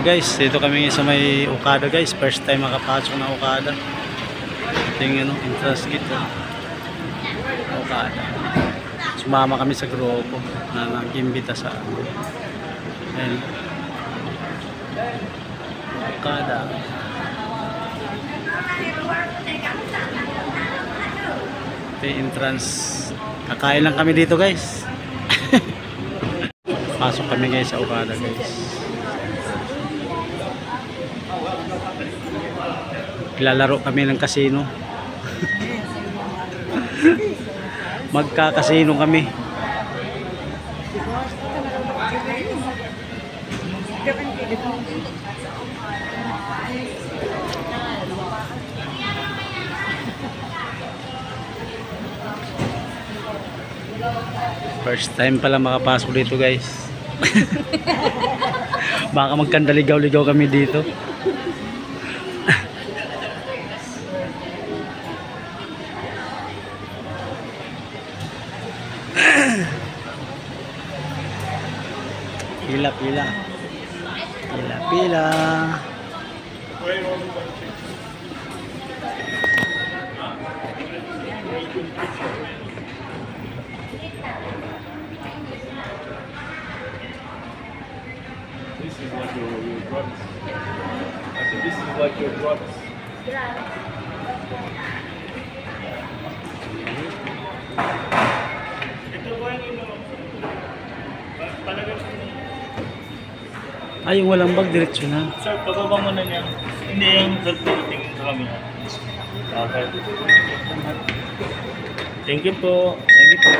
guys, dito kami sa may Okada guys. First time makapasok na Okada. Ito yung entrance gate Okada. Sumama kami sa grupo na nag-imbita sa ayan, Okada. Ito yung entrance. Kakain lang kami dito guys. Pasok kami guys sa Okada guys. Lalaro kami ng casino. Magkakasino kami. First time pala makapasok dito guys. Baka magkandaligaw-ligaw kami dito. Pila. This is what your drugs. I said, this is what your drugs. Ito ba yung palagay? Ay, yung walang bag, diretso na. Sir, pababa mo na niya. Hindi yung tingin sa kami. Okay. Thank you po. Thank you po.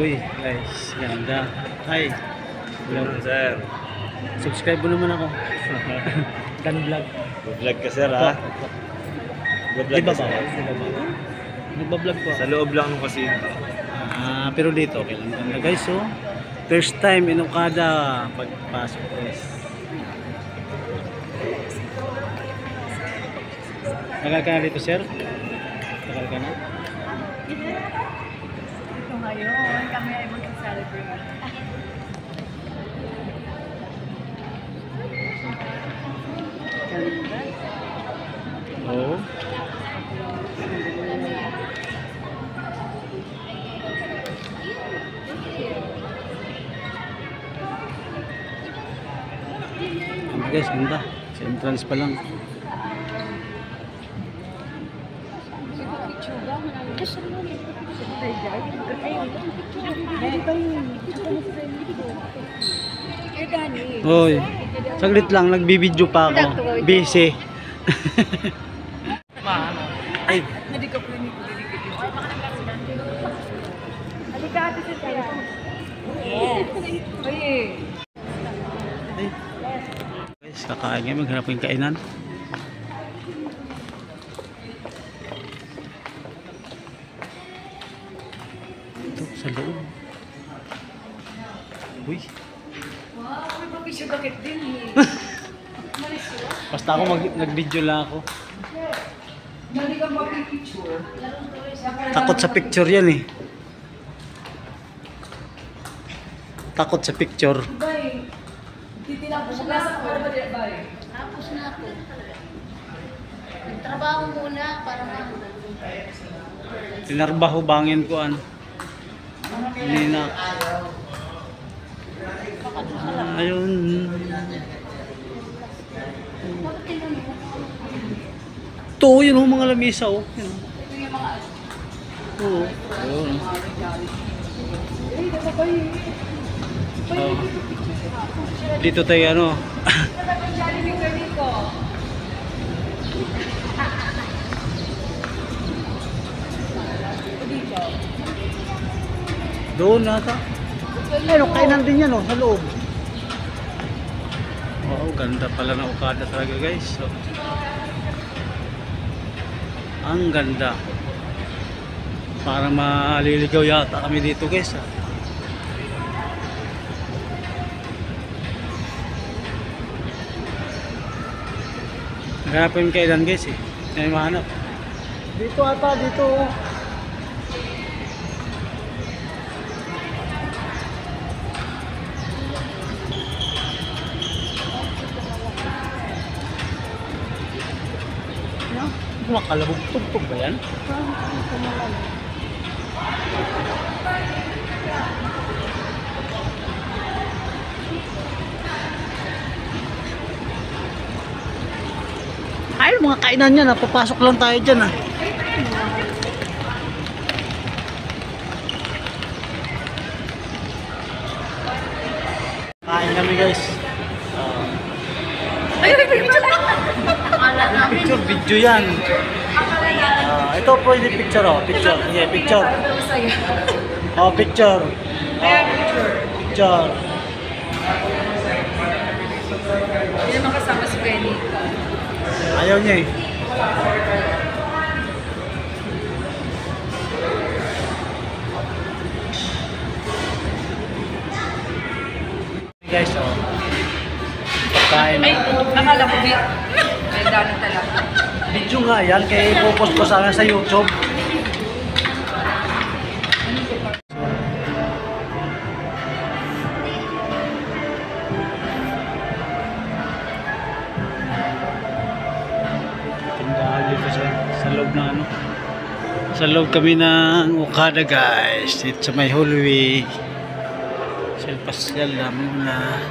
Uy, guys, ganda. Hi. Hello, sir. Subscribe mo naman ako. Dan vlog. Good vlog ka, sir, ha? Good vlog Diba ka, ba? sir. Nagbablog po. Sa loob lang ng casino. Pero dito, okay lang. Ganda guys, oh. First time in Okada pagpasok guys. Tagal ka na dito, sir? Tagal ka na? So ngayon, kami ay mag-celebrate. Ganda. Oo. Guys, ganda. Sa entrance pa lang. Hoy, saglit lang, nagbibideo pa ako. Busy. Ay, guys, kakain ngayon, maghanap yung kainan. Ito, sa loob. Uy. Wow, may papisyo bakit din eh. Basta ako nag-video lang ako. Mali kang mapipicture. Takot sa picture yan eh. Takot sa picture. Bay, titinapos na sa ba di bay? Tapos na ako. Nagtrabaho muna para Tinarbaho bangin ko an. Hindi na. Ayun. Ito, yun o, mga lamisa o. Yun. Oo. Ayun. Oh. Dito tayo ano. Doon nata. Ayun, kainan din yan o, sa loob. Wow, ganda pala ng Okada talaga guys. So, ang ganda. Parang maliligaw yata kami dito guys. Hanapin yung kailan guys eh. May mahanap. Dito ata, dito. Makalabog tugtog ba yan? Ay, mga kainan yan, napapasok lang tayo dyan ah. Kain kami guys. Picture, video yan. Ito pwede picture oh, picture. Yeah, picture. Oh, picture. Picture. Hindi naman kasama si Benny. Ayaw niya eh. Guys, oh. Pagkain. Ay, akala ko di. May ganun talaga. Video nga yan, kaya ipopost ko sana sa YouTube. Tindahan dito sa loob na ano. Sa loob kami ng Okada guys. Dito sa may hallway. Pasyal namin na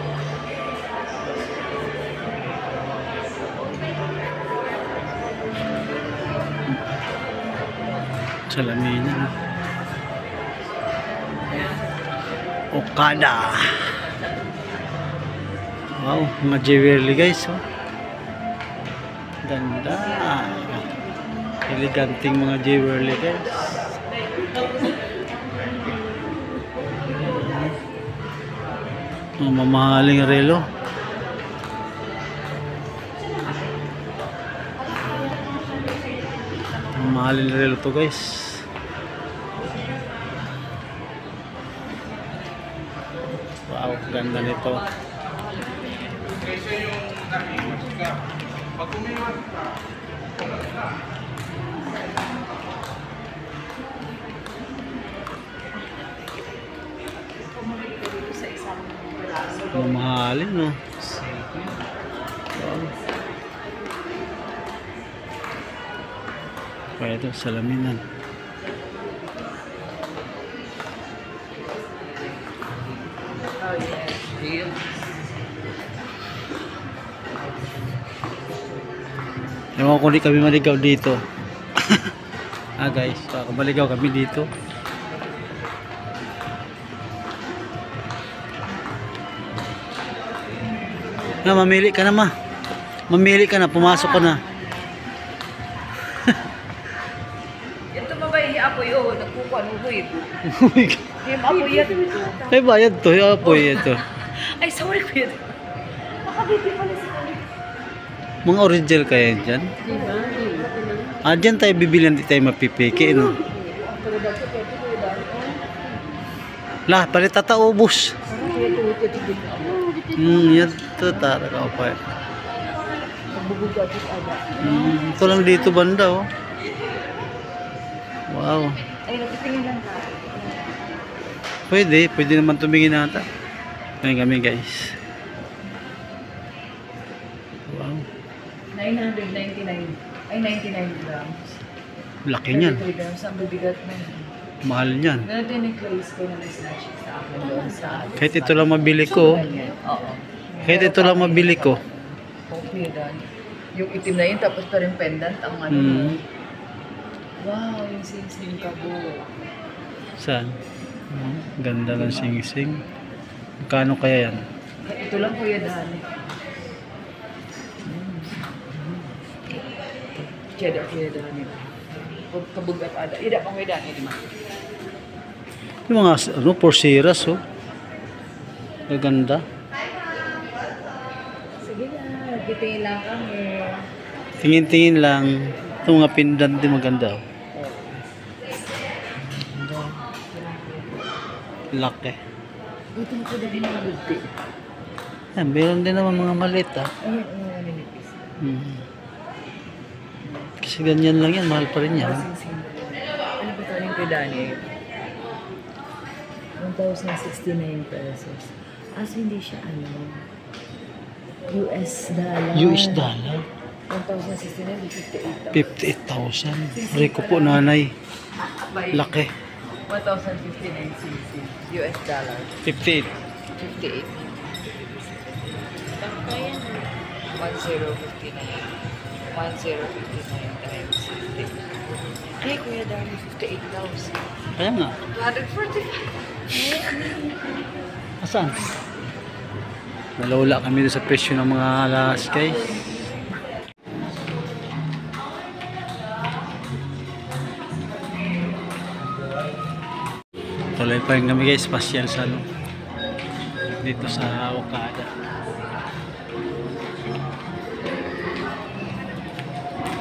salaminan. Okada. Wow, mga jewelry guys. Oh. Ganda. Eleganting mga jewelry guys. Mamahaling relo. Mamahaling relo to guys. Wow, ganda nito. Mamahalin no. Wow. Kaya ito salaminan. Ewan ko, di kami maligaw dito. Guys, baka maligaw kami dito. Mamili ka na ma. Mamili ka na, pumasok ka na. Ito mabay, apoy o, nagkukuha ng huwid. Yung apoy yan. Ay bayad to, apoy ito. Ay, sorry kuya. Makabiti pala si Kuya. Mga original kaya dyan? Dyan tayo bibili, hindi tayo mapipiki, no? Lah, palit tataubos. Yan to, tara ka pa. Ito lang dito banda, oh. Wow. Ay, napitingin lang na. Pwede naman tumingin nata. Ngayon kami, guys. Wow. 999. Ay, 99 grams. Laki niyan. 33 grams. Ang bibigat na yun. Mahal niyan. Ganito yung necklace ko na may snatch sa akin doon sa... Kahit ito lang mabili ko. Oo. Kahit ito lang mabili ko. Okay, Dan. Yung itim na yun, tapos pa rin pendant ang ano. Wow, yung sing-sing kabo. Saan? Ganda ng sing-sing. Magkano kaya yan? Ito lang Kuya Dan. Cheddar Kuya Dan. Kabugat ada. Ida pang Kuya Dan. Ida man. Yung mga porsiras, oh. Maganda. Sige na, bitingin lang kami. Tingin-tingin lang. Itong mga pendant din maganda, oh. Laki. Ito mo ko din mga bulti. Meron din naman mga maliit, ah. Ayun, mga ninipis. Kasi ganyan lang yan, mahal pa rin yan. Ano ba ito yung Kuya Dani? 1,069 pesos. As hindi siya ano, US dollar. US dollar? 1,069, 58,000. Rico po nanay. By Laki. 1,059 cc. US dollar. 58. 58. Kaya na. 1059. 1059 times 50. Ay, Kuya Dami, 58,000. Kaya nga. 145. Asan? Nalawala kami doon sa presyo ng mga alas guys. Tuloy pa rin kami guys, pasyal sa ano, dito sa Okada.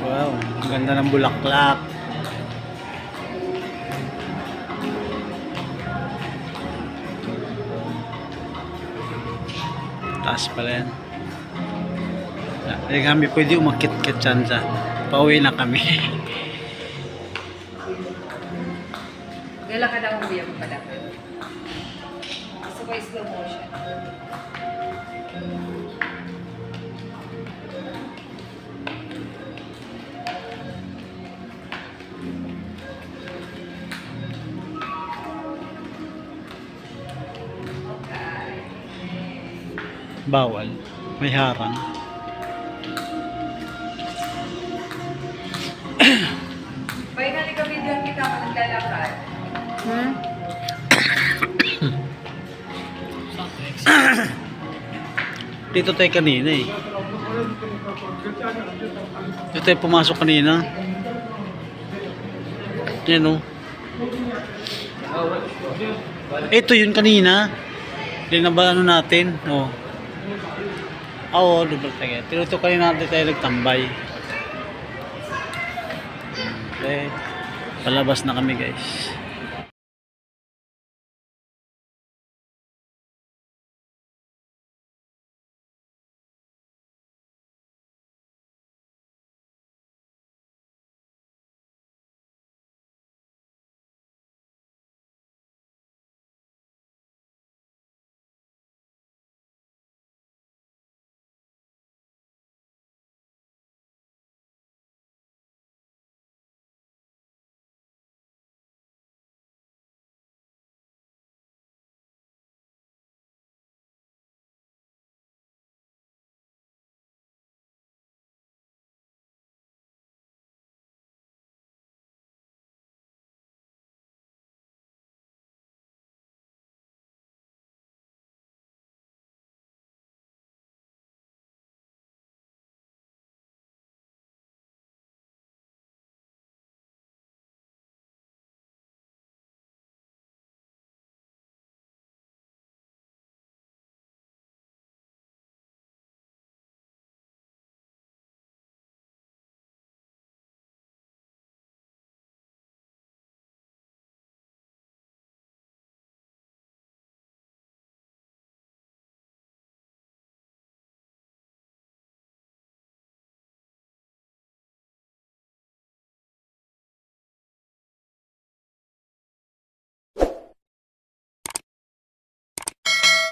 Wow, ang ganda ng bulaklak. Taas pala yan. Hindi kami pwede umakit-kit dyan dyan. Pauwi na kami. Gala ka na kung biya mo pala. Gusto ko yung slow motion. Bawal. May harang. Finally kami doon kita ka naglalakad. Hmm? Dito tayo kanina eh. Dito tayo pumasok kanina. Yan o. Ito yun kanina. Hindi na ba ano natin? O. Oo, double tayo. Pero ito kanina natin tayo nagtambay. Okay. Palabas na kami guys.